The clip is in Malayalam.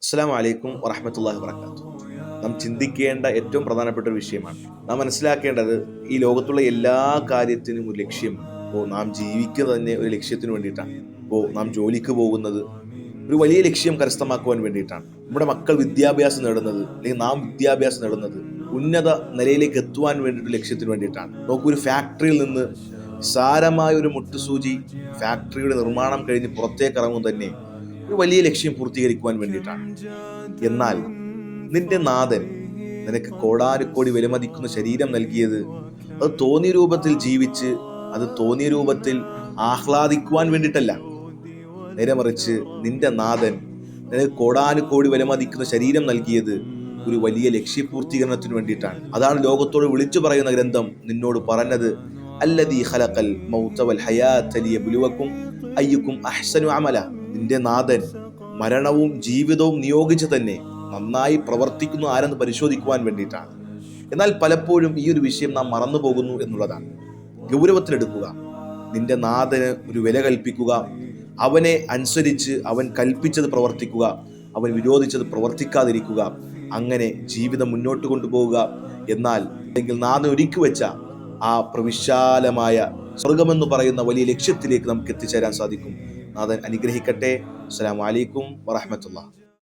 അസ്സലാമു അലൈക്കും വറഹ്മത്തുള്ളാഹി വബറകാതുഹു. നാം ചിന്തിക്കേണ്ട ഏറ്റവും പ്രധാനപ്പെട്ട ഒരു വിഷയമാണ്. നാം മനസ്സിലാക്കേണ്ടത് ഈ ലോകത്തുള്ള എല്ലാ കാര്യത്തിനും ഒരു ലക്ഷ്യമുണ്ട്. ഇപ്പോൾ നാം ജീവിക്കുന്നത് തന്നെ ഒരു ലക്ഷ്യത്തിന് വേണ്ടിയിട്ടാണ്. ഇപ്പോൾ നാം ജോലിക്ക് പോകുന്നത് ഒരു വലിയ ലക്ഷ്യം കരസ്ഥമാക്കുവാൻ വേണ്ടിയിട്ടാണ്. നമ്മുടെ മക്കൾ വിദ്യാഭ്യാസം നേടുന്നത് അല്ലെങ്കിൽ നാം വിദ്യാഭ്യാസം നേടുന്നത് ഉന്നത നിലയിലേക്ക് എത്തുവാൻ വേണ്ടിയിട്ട് ലക്ഷ്യത്തിന് വേണ്ടിയിട്ടാണ്. നോക്കൂ, ഒരു ഫാക്ടറിയിൽ നിന്ന് സാരമായ ഒരു മുട്ടുസൂചി ഫാക്ടറിയുടെ നിർമ്മാണം കഴിഞ്ഞ് പുറത്തേക്ക് ഇറങ്ങും തന്നെ ഒരു വലിയ ലക്ഷ്യം പൂർത്തീകരിക്കുവാൻ വേണ്ടിയിട്ടാണ്. എന്നാൽ നിന്റെ നാഥൻ നിനക്ക് കോടാനുകോടി വിലമതിക്കുന്ന ശരീരം നൽകിയത് അത് തോന്നിയ രൂപത്തിൽ ജീവിച്ച് അത് തോന്നിയ രൂപത്തിൽ ആഹ്ലാദിക്കുവാൻ വേണ്ടിയിട്ടല്ല. നേരെ മറിച്ച് നിന്റെ നാഥൻ നിനക്ക് കോടാനുകോടി വിലമതിക്കുന്ന ശരീരം നൽകിയത് ഒരു വലിയ ലക്ഷ്യപൂർത്തീകരണത്തിന് വേണ്ടിയിട്ടാണ്. അതാണ് ലോകത്തോട് വിളിച്ചു പറയുന്ന ഗ്രന്ഥം നിന്നോട് പറഞ്ഞത്, അല്ലദീ ഖലഖൽ മൗത വൽ ഹയാത ലിയബ്ലുവക്കും അയ്യുക്കും അഹ്സനു അമല. നിന്റെ നാഥൻ മരണവും ജീവിതവും നിയോഗിച്ച് തന്നെ നന്നായി പ്രവർത്തിക്കുന്നു ആരെന്ന് പരിശോധിക്കുവാൻ വേണ്ടിയിട്ടാണ്. എന്നാൽ പലപ്പോഴും ഈ ഒരു വിഷയം നാം മറന്നു പോകുന്നു എന്നുള്ളതാണ്. ഗൗരവത്തിലെടുക്കുക, നിന്റെ നാഥന് ഒരു വില കൽപ്പിക്കുക, അവനെ അനുസരിച്ച് അവൻ കൽപ്പിച്ചത് പ്രവർത്തിക്കുക, അവൻ വിരോധിച്ചത് പ്രവർത്തിക്കാതിരിക്കുക, അങ്ങനെ ജീവിതം മുന്നോട്ട് കൊണ്ടുപോവുക. എന്നാൽ അല്ലെങ്കിൽ നാഥൻ ഒരുക്കി വെച്ച ആ പ്രവിശാലമായ സ്വർഗമെന്ന് പറയുന്ന വലിയ ലക്ഷ്യത്തിലേക്ക് നമുക്ക് എത്തിച്ചേരാൻ സാധിക്കും. നാഥൻ അനുഗ്രഹിക്കട്ടെ. അസ്സലാമു അലൈക്കും വറഹ്മത്തുള്ളാഹി.